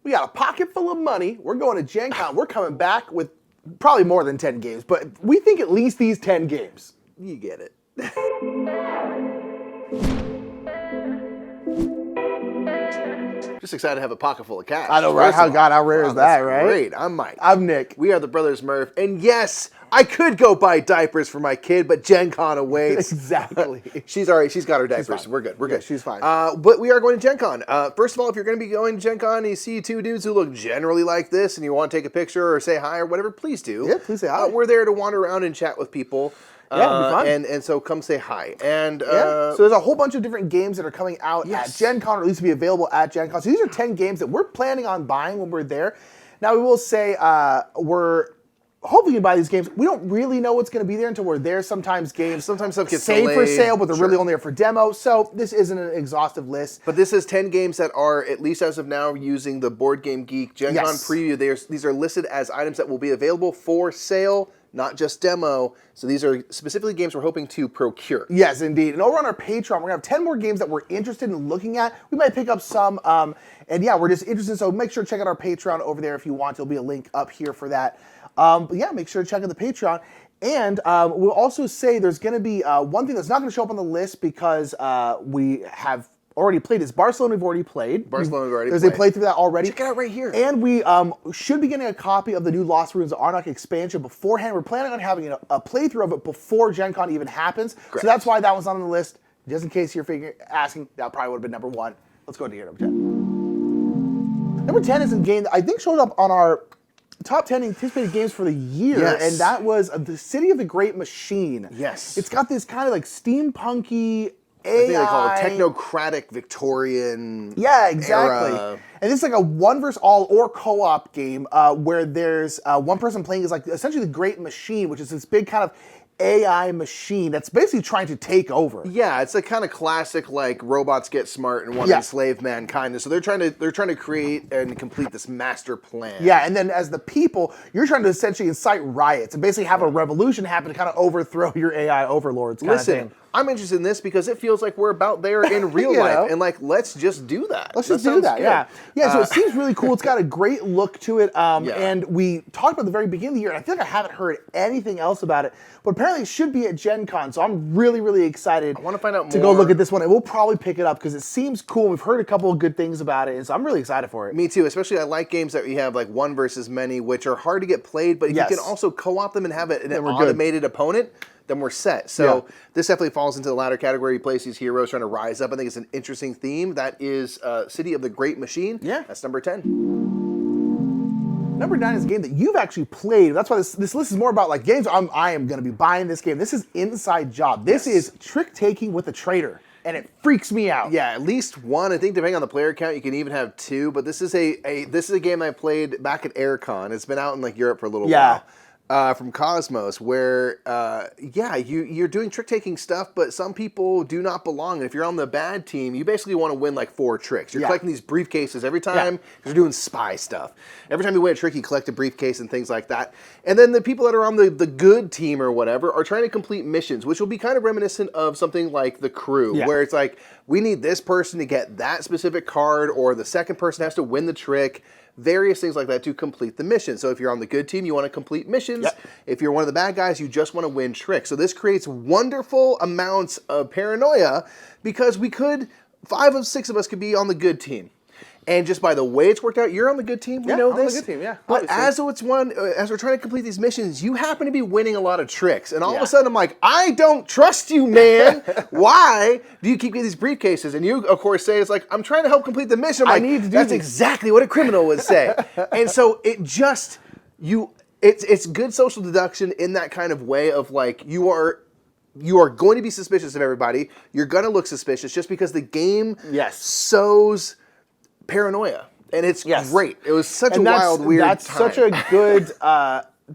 We got a pocket full of money. We're going to Gen Con. We're coming back with probably more than 10 games, but we think at least these 10 games. You get it. Just excited to have a pocket full of cash. I know, right? How rare is that, right? Great. I'm Mike. I'm Nick. We are the Brothers Murph. And yes, I could go buy diapers for my kid, but Gen Con awaits. Exactly. She's all right. She's got her diapers. We're good. We're good. She's fine. But we are going to Gen Con. First of all, if you're going to be going to Gen Con and you see two dudes who look generally like this and you want to take a picture or say hi or whatever, please do. Yeah, please say hi. We're there to wander around and chat with people. Yeah, it'll be fun. And so come say hi. And so there's a whole bunch of different games that are coming out at Gen Con, or at least be available at Gen Con. So these are 10 games that we're planning on buying when we're there. Now, we will say we're hoping to buy these games. We don't really know what's going to be there until we're there. Sometimes stuff gets saved for sale, but they're really only there for demo. So this isn't an exhaustive list. But this is 10 games that are, at least as of now, using the Board Game Geek Gen Con preview. These are listed as items that will be available for sale, not just demo. So these are specifically games we're hoping to procure. Yes, indeed. And over on our Patreon, we're going to have 10 more games that we're interested in looking at. We might pick up some. And yeah, we're just interested. So make sure to check out our Patreon over there if you want. There'll be a link up here for that. But yeah, make sure to check out the Patreon. And we'll also say there's going to be one thing that's not going to show up on the list because we have already played. Is Barcelona we've already played. There's a playthrough of that already. Check it out right here. And we should be getting a copy of the new Lost Ruins of Arnak expansion beforehand. We're planning on having a playthrough of it before Gen Con even happens. Correct. So that's why that one's not on the list. Just in case you're asking, that probably would have been number 1. Let's go to number 10. Number 10 is a game that I think showed up on our top 10 anticipated games for the year, and that was The City of the Great Machine. Yes. It's got this kind of like steampunky AI. I think they call it technocratic Victorian exactly. era. And this is like a one versus all or co-op game where there's one person playing is like essentially the Great Machine, which is this big kind of AI machine that's basically trying to take over. Yeah, it's a kind of classic like robots get smart and want to enslave mankind. So they're trying to create and complete this master plan. Yeah, and then as the people, you're trying to essentially incite riots and basically have a revolution happen to kind of overthrow your AI overlords. Listen, I'm interested in this because it feels like we're about there in real life, and like let's just do that. Let's just do that. Good. Yeah. So it seems really cool. It's got a great look to it. And we talked about the very beginning of the year, and I feel like I haven't heard anything else about it. But apparently it should be at Gen Con, so I'm really, really excited. I want to find out more. To go look at this one, and we'll probably pick it up because it seems cool. We've heard a couple of good things about it, and so I'm really excited for it. Me too. Especially I like games that you have like one versus many, which are hard to get played, but if you can also co-op them and have an automated opponent, then we're set. So this definitely falls into the latter category. You place these heroes trying to rise up. I think it's an interesting theme. That is City of the Great Machine. Yeah. That's number 10. Number 9 is a game that you've actually played. That's why this list is more about like games I am going to be buying this game. This is Inside Job. This is trick-taking with a traitor, and it freaks me out. Yeah, at least one. I think depending on the player count, you can even have 2. But this is a game I played back at AirCon. It's been out in like Europe for a little while. From Cosmos, where you're doing trick-taking stuff, but some people do not belong. And if you're on the bad team, you basically want to win like 4 tricks. You're collecting these briefcases every time. You're doing spy stuff. Every time you win a trick, you collect a briefcase and things like that. And then the people that are on the good team or whatever are trying to complete missions, which will be kind of reminiscent of something like The Crew, where it's like, we need this person to get that specific card, or the second person has to win the trick. Various things like that to complete the mission. So if you're on the good team, you want to complete missions. If you're one of the bad guys, you just want to win tricks. So this creates wonderful amounts of paranoia because 5 of 6 of us could be on the good team. And just by the way it's worked out, you're on the good team. We know this. On the good team, But as we're trying to complete these missions, you happen to be winning a lot of tricks. And all of a sudden, I'm like, I don't trust you, man. Why do you keep getting these briefcases? And you, of course, say, it's like, I'm trying to help complete the mission. I'm like, that's exactly what a criminal would say. And so it just, it's good social deduction in that kind of way of like, you are going to be suspicious of everybody. You're going to look suspicious just because the game sows paranoia, and it's great. It was such a wild, weird time. Such a good,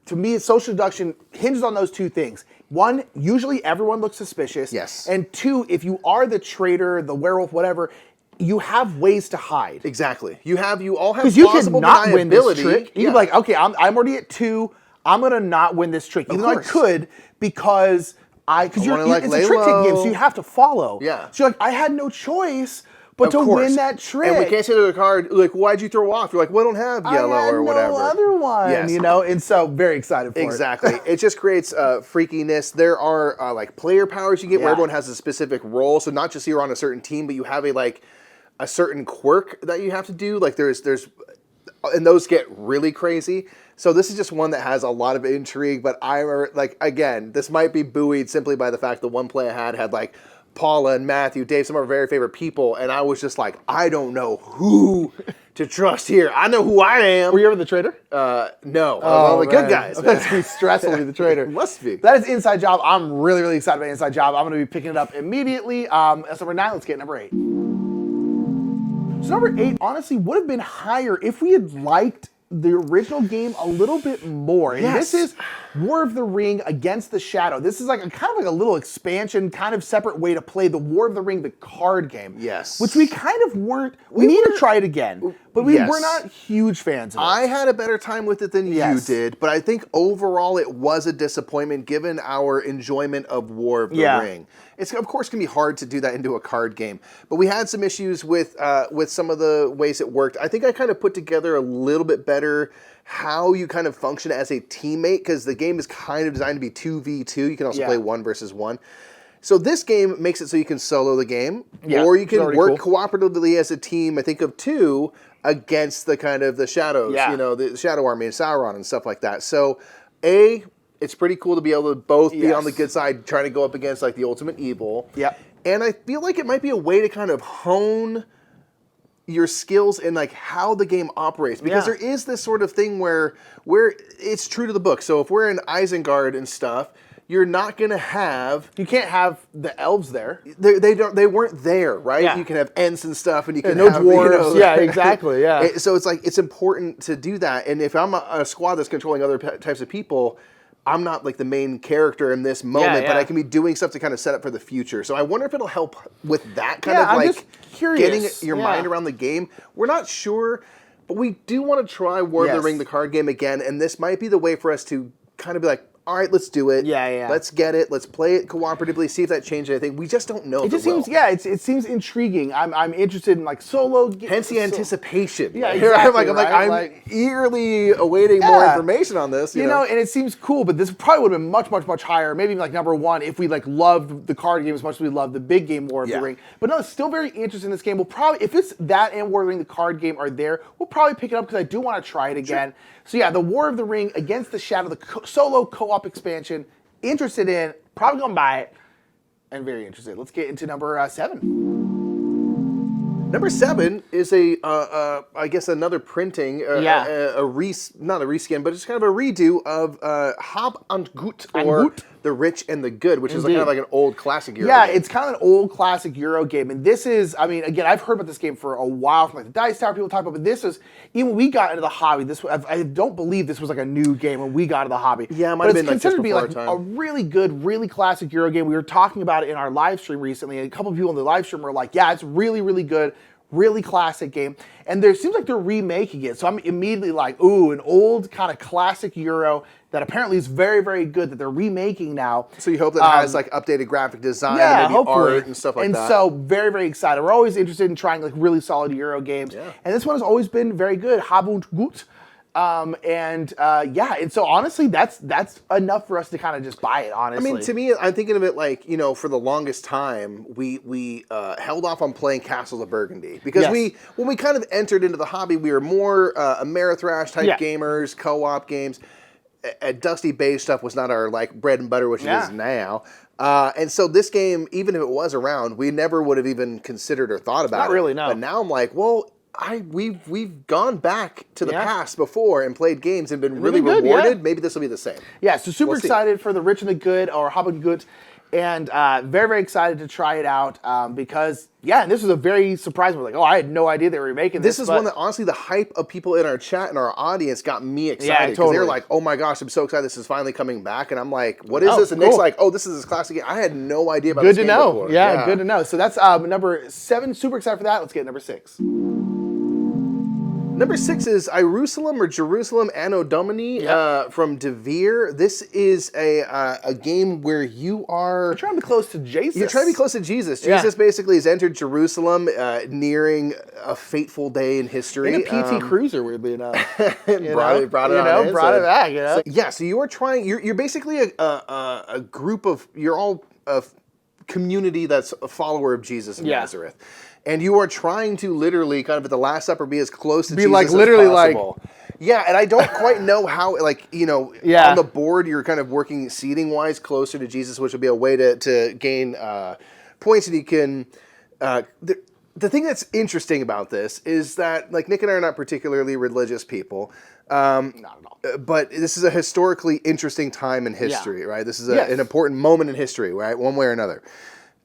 to me, social deduction hinges on those 2 things. 1, usually everyone looks suspicious. Yes. And 2, if you are the traitor, the werewolf, whatever, you have ways to hide. Exactly. You all have because you plausible cannot win this deniability. trick. You can be like, okay, I'm already at 2. I'm gonna not win this trick, even though I could because it's a trick taking game, so you have to follow. Yeah. So you're like, I had no choice But to win that trick. And we can't say to the card, like, why'd you throw off? You're like, well, I don't have yellow or whatever. No other one, yes. you know? And so, very excited for exactly. It just creates freakiness. There are, like, player powers you get where everyone has a specific role. So not just you're on a certain team, but you have a certain quirk that you have to do. Like, there's and those get really crazy. So this is just one that has a lot of intrigue, but again, this might be buoyed simply by the fact the one play I had like Paula and Matthew, Dave, some of our very favorite people, and I was just like, I don't know who to trust here. I know who I am. Were you ever the traitor? No. All the good guys. That's pretty stressful to be the traitor. It must be. That is Inside Job. I'm really, really excited about Inside Job. I'm going to be picking it up immediately. That's number 9. Let's get number 8. So number 8, honestly, would have been higher if we had liked the original game a little bit more. And this is War of the Ring Against the Shadow. This is like a kind of like a little expansion, kind of separate way to play the War of the Ring, the card game. Yes. Which we kind of weren't, we need to try it again, but we were not huge fans of it. I had a better time with it than you did, but I think overall it was a disappointment given our enjoyment of War of the Ring. It's, of course, going to be hard to do that into a card game, but we had some issues with some of the ways it worked. I think I kind of put together a little bit better how you kind of function as a teammate, because the game is kind of designed to be 2v2. You can also play 1 versus 1. So this game makes it so you can solo the game, or you can work cooperatively as a team, I think of 2, against the kind of the shadows, you know, the Shadow Army and Sauron and stuff like that. So, it's pretty cool to be able to both be on the good side, trying to go up against like the ultimate evil. And I feel like it might be a way to kind of hone your skills in like how the game operates, because there is this sort of thing where it's true to the book. So if we're in Isengard and stuff, you're not going to have... You can't have the elves there. They weren't there, right? You can have Ents and stuff, and you can no have... dwarves. You know, yeah, exactly, So it's like, it's important to do that. And if I'm a squad that's controlling other types of people, I'm not like the main character in this moment, but I can be doing stuff to kind of set up for the future. So I wonder if it'll help with that kind of like getting your mind around the game. We're not sure, but we do want to try War of the Ring, the card game again, and this might be the way for us to kind of be like, all right, let's do it. Let's get it. Let's play it cooperatively. See if that changes anything. We just don't know. It just seems, it seems intriguing. I'm interested in like solo. Hence the anticipation. Yeah, exactly. I'm eagerly awaiting more information on this. You know, and it seems cool, but this probably would have been much, much, much higher. Maybe like number 1 if we like loved the card game as much as we loved the big game War of the Ring. But no, it's still very interested in this game. We'll probably, if it's that and War of the Ring, the card game are there, we'll probably pick it up because I do want to try it again. So yeah, the War of the Ring Against the Shadow, the solo co-op expansion. Interested in, probably gonna buy it, and very interested. Let's get into number 7. Number 7 is I guess another printing, not a reskin, but it's kind of a redo of Hab und Gut, or The Rich and the Good, which is kind of like an old classic Euro game. It's kind of an old classic Euro game, and this is, I mean, again, I've heard about this game for a while from like the Dice Tower people talk about, but this is, even when we got into the hobby, I don't believe this was like a new game when we got into the hobby. Yeah, it might have been like just before our time. A really good, really classic Euro game. We were talking about it in our live stream recently, and a couple of people in the live stream were like, yeah, it's really, really good. Really classic game, and there seems like they're remaking it. So I'm immediately like, ooh, an old kind of classic Euro that apparently is very, very good that they're remaking now. So you hope that it has like updated graphic design, and maybe art and stuff like that. And so very, very excited. We're always interested in trying like really solid Euro games, and this one has always been very good. Hab und Gut. And so honestly, that's enough for us to kind of just buy it, honestly. I mean, to me, I'm thinking of it like, you know, for the longest time, we held off on playing Castles of Burgundy. Because when we kind of entered into the hobby, we were more Amerithrash type gamers, co-op games. Dusty Beige stuff was not our like bread and butter, which it is now. And so this game, even if it was around, we never would have even considered or thought about it. Not really, no. But now I'm like, well, we've gone back to the past before and played games and been really rewarded. Maybe this will be the same. Yeah, so super excited for The Rich and the Good, or Hab und Gut, and very, very excited to try it out because, and this was a very surprising one. Like, I had no idea they were remaking this. This is one that, honestly, the hype of people in our chat and our audience got me excited. Because they're like, oh my gosh, I'm so excited this is finally coming back. And I'm like, what is this? And Nick's like, oh, this is this classic game. I had no idea about this game before. Yeah, good to know. So that's number 7. Super excited for that. Let's get number 6. Number 6 is Jerusalem or Jerusalem Anno Domini from Devere. This is a game where you are... You're trying to be close to Jesus. You're trying to be close to Jesus. Jesus basically has entered Jerusalem, nearing a fateful day in history. In a PT Cruiser, weirdly enough. brought it back. So you are trying... You're basically a group of... You're all a community that's a follower of Jesus of Nazareth. And you are trying to literally, kind of at the Last Supper, be as close to Jesus as possible. Yeah, and I don't quite know how, on the board, you're kind of working seating-wise closer to Jesus, which would be a way to gain points that you can... The thing that's interesting about this is that, Nick and I are not particularly religious people. Not at all. But this is a historically interesting time in history, right? This is an important moment in history, right? One way or another.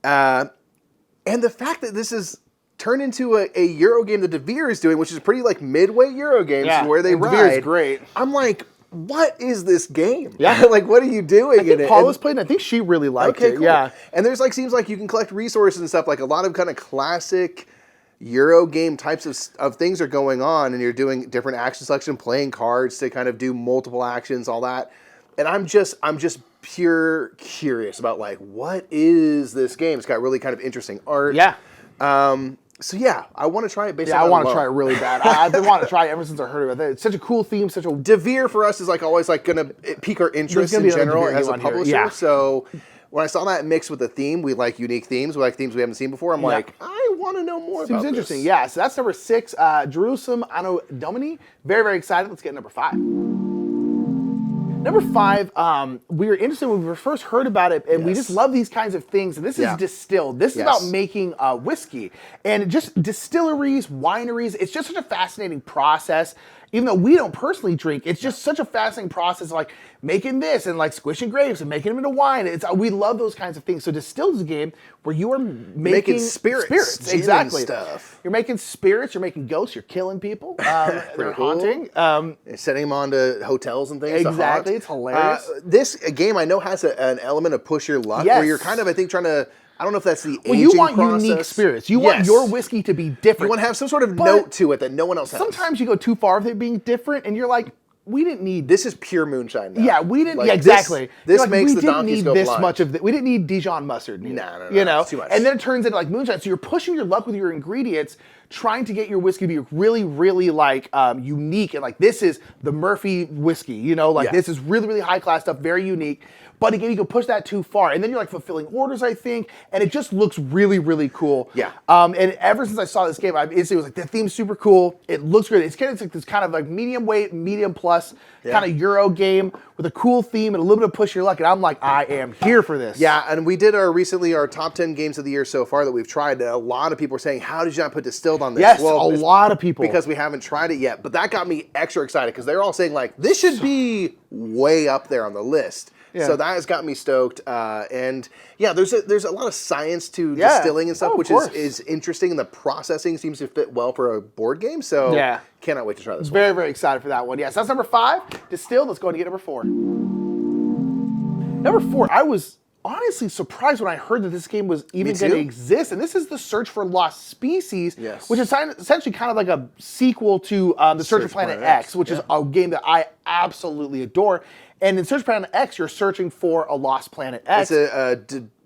And the fact that this is turned into a Euro game that Devere is doing, which is pretty midway Euro games where they ride. Devere is great. I'm like, what is this game? Yeah. What are you doing in it? Paula's played, and I think she really liked it. Cool. Yeah. And there's seems like you can collect resources and stuff, a lot of kind of classic Euro game types of things are going on, and you're doing different action selection, playing cards to kind of do multiple actions, all that. And I'm just pure curious about what is this game? It's got really kind of interesting art. Yeah. So yeah, I want to try it. I want to try it really bad. I've been wanting to try it ever since I heard about it. It's such a cool theme, such a... Devere for us is always going to pique our interest in general as a publisher. Yeah. So when I saw that mixed with the theme, we like unique themes. We like themes we haven't seen before. I'm like, I want to know more about this. Seems interesting. Yeah, so that's number 6, Jerusalem Anno Domini. Very, very excited. Let's get number 5. Number 5, we were interested when we first heard about it, and we just love these kinds of things. And this is distilled. This is about making whiskey. And just distilleries, wineries, it's just such a fascinating process. Even though we don't personally drink, it's just such a fascinating process of making this and squishing grapes and making them into wine. We love those kinds of things. So distilled is a game where you are making spirits, exactly. Stuff. You're making spirits. You're making ghosts. You're killing people. They're haunting. Setting them onto hotels and things. Exactly. It's hilarious. This game I know has an element of push your luck where you're kind of trying to. I don't know if that's the aging you want process. Unique spirits. You want your whiskey to be different. You want to have some sort of note to it that no one else has. Sometimes you go too far with it being different, and you're like, we didn't need... This is pure moonshine now. Yeah, we didn't... exactly. This makes the donkeys go blind. We didn't need this much of it. We didn't need Dijon mustard. No. It's too much. And then it turns into moonshine. So you're pushing your luck with your ingredients, trying to get your whiskey to be really, really unique. And this is the Murphy whiskey. This is really, really high class stuff, very unique. But again, you can push that too far. And then you're fulfilling orders, I think. And it just looks really, really cool. Yeah. And ever since I saw this game, it was the theme's super cool. It looks great. It's this kind of medium weight, medium plus kind of Euro game with a cool theme and a little bit of push your luck. And I'm like, I am here for this. Yeah, and we did our top 10 games of the year so far that we've tried. And a lot of people are saying, how did you not put distilled on this? Yes, a lot of people. Because we haven't tried it yet. But that got me extra excited because they're all saying this should be way up there on the list. Yeah. So that has got me stoked, and there's a lot of science to distilling and stuff, which is interesting, and the processing seems to fit well for a board game. So cannot wait to try this. Very, very excited for that one. Yes, that's number 5, distilled. Let's go ahead and get number 4. Number 4, I was honestly surprised when I heard that this game was even going to exist, and this is the Search for Lost Species, which is essentially kind of like a sequel to the Search for Planet X, which is a game that I absolutely adore. And in Search for Planet X, you're searching for a lost planet X. It's a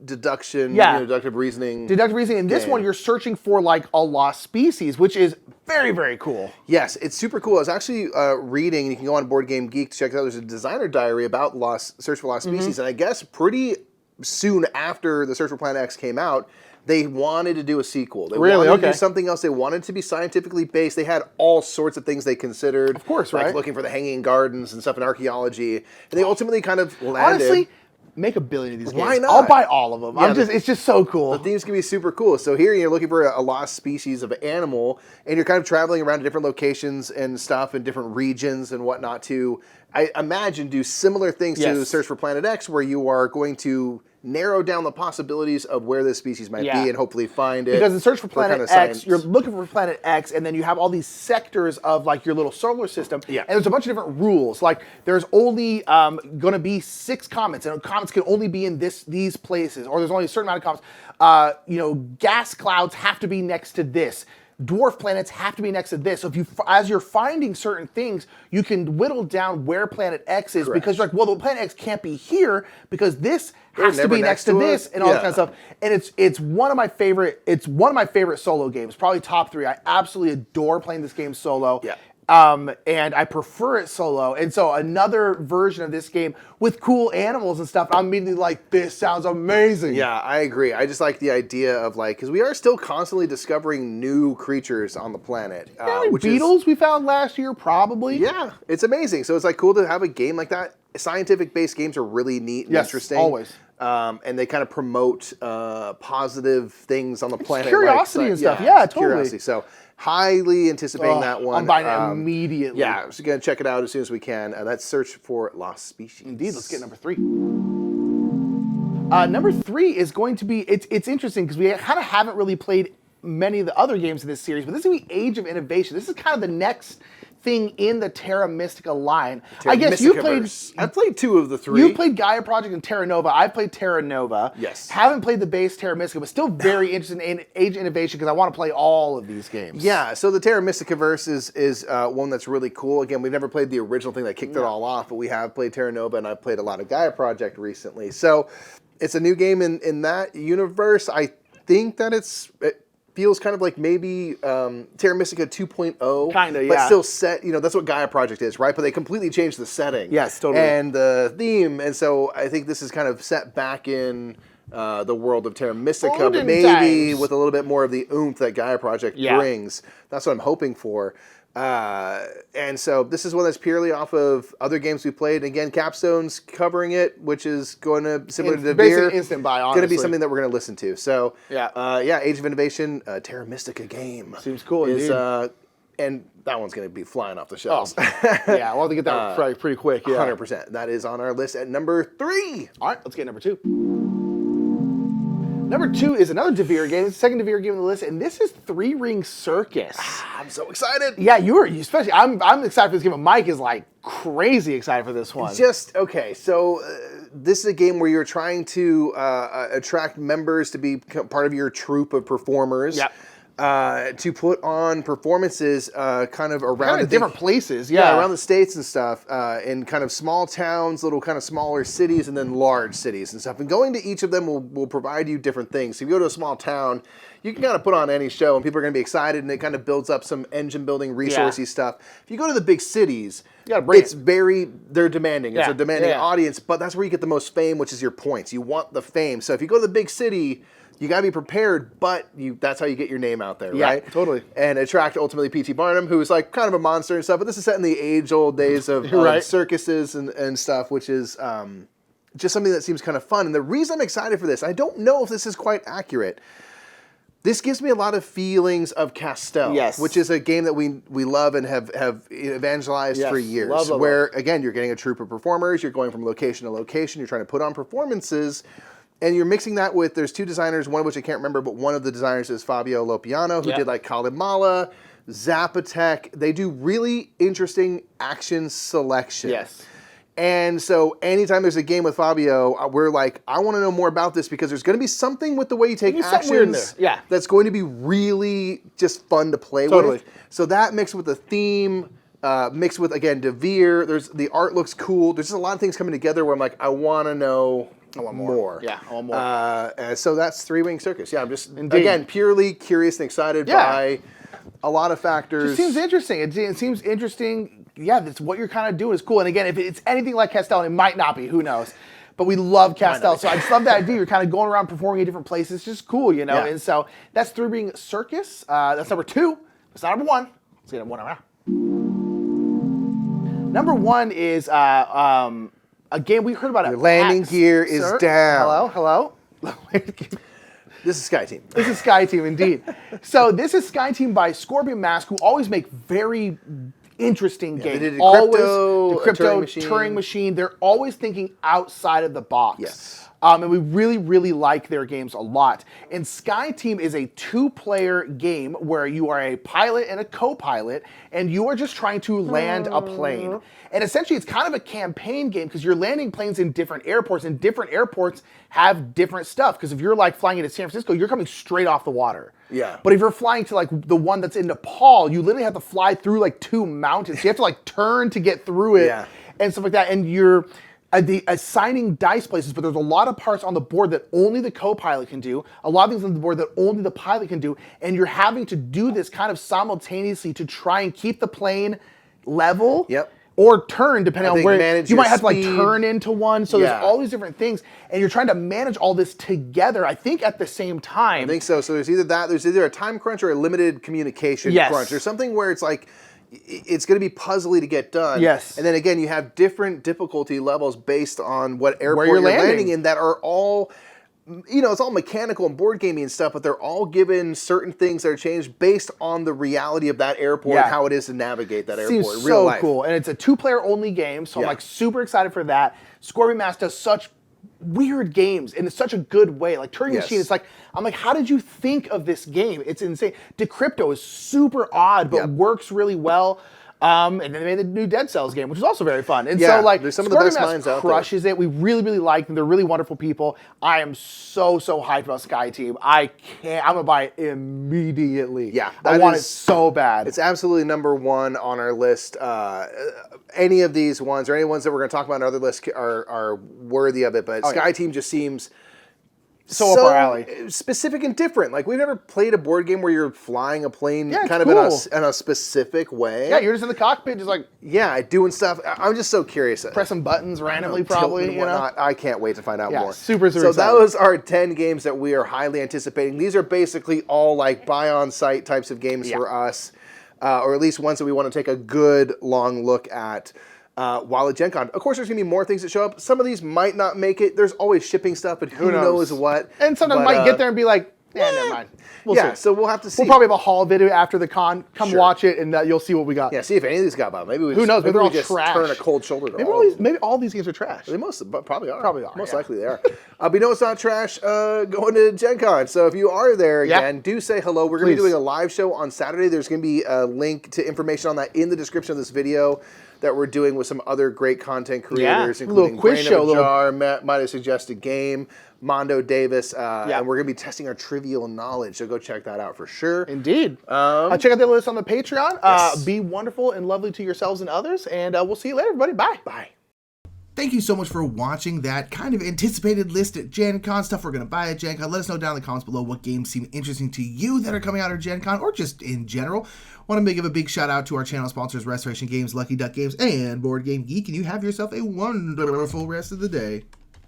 deduction, deductive reasoning. Deductive reasoning. In this one, you're searching for a lost species, which is very, very cool. Yes, it's super cool. I was actually reading, and you can go on Board Game Geek to check it out. There's a designer diary about Search for Lost Species, and I guess pretty soon after the Search for Planet X came out, they wanted to do a sequel. They wanted to do something else. They wanted to be scientifically based. They had all sorts of things they considered. Of course, right? Looking for the hanging gardens and stuff in archaeology. And they ultimately kind of landed. Honestly, make $1 billion of these games. Why not? I'll buy all of them. Yeah, it's just so cool. The themes can be super cool. So here you're looking for a lost species of animal, and you're kind of traveling around to different locations and stuff in different regions and whatnot to, I imagine, do similar things to Search for Planet X, where you are going to narrow down the possibilities of where this species might be and hopefully find it. Because in Search for Planet X, you're looking for Planet X, and then you have all these sectors of your little solar system. Yeah. And there's a bunch of different rules. There's only going to be 6 comets, and comets can only be in these places, or there's only a certain amount of comets. Gas clouds have to be next to this. dwarf planets have to be next to this. So if you, as you're finding certain things, you can whittle down where planet X is because you're like, well, the planet X can't be here because this has to be next to this and all that kind of stuff. And it's one of my favorite. It's one of my favorite solo games, probably top 3. I absolutely adore playing this game solo. Yeah. And I prefer it solo. And so another version of this game with cool animals and stuff, I'm immediately like, this sounds amazing. Yeah, I agree. I just like the idea of like, because we are still constantly discovering new creatures on the planet. Which beetles we found last year, probably. Yeah, it's amazing. So it's like cool to have a game like that. Scientific-based games are really neat and interesting. Always. And they kind of promote positive things on the planet. Curiosity and stuff. Yeah, totally. Curiosity. So highly anticipating that one. I'm buying it immediately. Yeah, I'm just going to check it out as soon as we can. That's Search for Lost Species. Indeed. Let's get number 3. Number 3 is going to be, it's interesting because we kind of haven't really played many of the other games in this series, but this is going to be Age of Innovation. This is kind of the next thing in the Terra Mystica line. I guess you played... I've played 2 of the 3. You played Gaia Project and Terra Nova. I played Terra Nova. Yes. Haven't played the base Terra Mystica, but still very interested in Age of Innovation because I want to play all of these games. Yeah, so the Terra Mystica verse is one that's really cool. Again, we've never played the original thing that kicked it all off, but we have played Terra Nova, and I've played a lot of Gaia Project recently. So it's a new game in that universe. I think that it feels kind of like maybe Terra Mystica 2.0. Kind of, yeah. But still set, that's what Gaia Project is, right? But they completely changed the setting. Yes, totally. And the theme. And so I think this is kind of set back in the world of Terra Mystica, but maybe with a little bit more of the oomph that Gaia Project brings. That's what I'm hoping for. And so this is one that's purely off of other games we played. Again, Capstone's covering it, which is going to, similar to the Beer, instant buy, honestly. going to be something that we're going to listen to. So, Age of Innovation, Terra Mystica game. Seems cool, indeed. And that one's going to be flying off the shelves. Yeah, we'll have to get that pretty quick. Yeah. 100%. That is on our list at number 3. All right, let's get number 2. Number 2 is another Devere game. It's the second Devere game on the list, and this is 3 Ring Circus. I'm so excited. Yeah, you especially. I'm excited for this game, but Mike is like crazy excited for this one. Okay, so this is a game where you're trying to attract members to be part of your troupe of performers. Yep. To put on performances kind of around the different places, around the states and stuff, in kind of small towns, little kind of smaller cities, and then large cities and stuff. And going to each of them will provide you different things. So if you go to a small town, you can kind of put on any show, and people are going to be excited, and it kind of builds up some engine building, resourcey stuff. If you go to the big cities, they're demanding. It's a demanding audience, but that's where you get the most fame, which is your points. You want the fame. So if you go to the big city, you got to be prepared, but that's how you get your name out there, right? Yeah, totally. And attract ultimately P.T. Barnum, who's like kind of a monster and stuff, but this is set in the age-old days of circuses and stuff, which is just something that seems kind of fun. And the reason I'm excited for this, I don't know if this is quite accurate, this gives me a lot of feelings of Castell, which is a game that we love and have evangelized for years. Where, again, you're getting a troupe of performers, you're going from location to location, you're trying to put on performances, and you're mixing that with, there's 2 designers, one of which I can't remember, but one of the designers is Fabio Lopiano, who did like Kalimala, Zapotec. They do really interesting action selections. Yes. And so anytime there's a game with Fabio, we're like, I want to know more about this because there's going to be something with the way you take actions that's going to be really just fun to play with. So that mixed with the theme, mixed with, again, Devere, the art looks cool. There's just a lot of things coming together where I'm like, I want to know more. Yeah, I want more. So that's 3 Ring Circus. Yeah, I'm just, again, purely curious and excited by a lot of factors. It seems interesting. It seems interesting. Yeah, that's what you're kind of doing is cool. And again, if it's anything like Castell, and it might not be, who knows. But we love Castell, so I just love that idea. You're kind of going around performing in different places. It's just cool, Yeah. And so that's 3 Ring Circus. That's number 2. That's not number 1. Let's get number 1 around. Number 1 is a game we heard about. Your landing gear is down. Hello. This is Sky Team. This is Sky Team, indeed. So this is Sky Team by Scorpion Mask, who always make very interesting games. They did the crypto Turing machine. They're always thinking outside of the box. Yes. And we really, really like their games a lot. And Sky Team is a 2-player game where you are a pilot and a co-pilot, and you are just trying to land a plane. And essentially, it's kind of a campaign game because you're landing planes in different airports, and different airports have different stuff. Because if you're like flying into San Francisco, you're coming straight off the water. Yeah. But if you're flying to like the one that's in Nepal, you literally have to fly through like 2 mountains. You have to like turn to get through it and stuff like that. And you're assigning dice places, but there's a lot of parts on the board that only the co-pilot can do, a lot of things on the board that only the pilot can do, and you're having to do this kind of simultaneously to try and keep the plane level. Yep. Or turn, depending on where you might have to like speed. turn into one. So there's all these different things, and you're trying to manage all this together, I think, at the same time. I think so. So there's either a time crunch or a limited communication crunch, or something where it's like it's going to be puzzly to get done. Yes. And then again, you have different difficulty levels based on what airport you're landing in that are all, you know, it's all mechanical and board gaming and stuff, but they're all given certain things that are changed based on the reality of that airport and how it is to navigate that airport in real life. Cool. And it's a 2-player only game, so I'm like super excited for that. Scorpion Mass does such weird games in such a good way. Like Turing Machine, it's like, I'm like, how did you think of this game? It's insane. Decrypto is super odd, but works really well. And then they made the new Dead Cells game, which is also very fun. And so, like, there's some of the best minds out there. crushes it. We really, really like them. They're really wonderful people. I am so hyped about Sky Team. I'm gonna buy it immediately. Yeah, I want it so bad. It's absolutely number 1 on our list. Any of these ones or any ones that we're going to talk about on our other list are worthy of it. But Sky Team just seems so up our alley. Specific and different. Like, we've never played a board game where you're flying a plane kind of in a specific way. Yeah, you're just in the cockpit, just like doing stuff. I'm just so curious. Pressing buttons randomly, probably. You know? I can't wait to find out more. Super so excited. That was our 10 games that we are highly anticipating. These are basically all like buy on site types of games for us, or at least ones that we want to take a good long look at. While at Gen Con. Of course, there's going to be more things that show up. Some of these might not make it. There's always shipping stuff, but who knows what. And sometimes might get there and be like, never mind. We'll see. So we'll have to see. We'll probably have a haul video after the con. Come watch it, and you'll see what we got. Yeah, see if any of these got by. Maybe we who knows? Maybe they're all just trash. Turn a cold shoulder to maybe all these games are trash. They probably are. Probably are. Most likely they are. But you know it's not trash going to Gen Con. So if you are there again, do say hello. We're going to be doing a live show on Saturday. There's going to be a link to information on that in the description of this video that we're doing with some other great content creators, including a little quiz show, Jar, Matt might have suggested game, Mondo Davis, and we're going to be testing our trivial knowledge, so go check that out for sure. Indeed. Check out the list on the Patreon. Be wonderful and lovely to yourselves and others, and we'll see you later, everybody. Bye. Bye. Thank you so much for watching that kind of anticipated list at Gen Con, stuff we're going to buy at Gen Con. Let us know down in the comments below what games seem interesting to you that are coming out of Gen Con, or just in general. Want to give a big shout out to our channel sponsors, Restoration Games, Lucky Duck Games, and Board Game Geek, and you have yourself a wonderful rest of the day.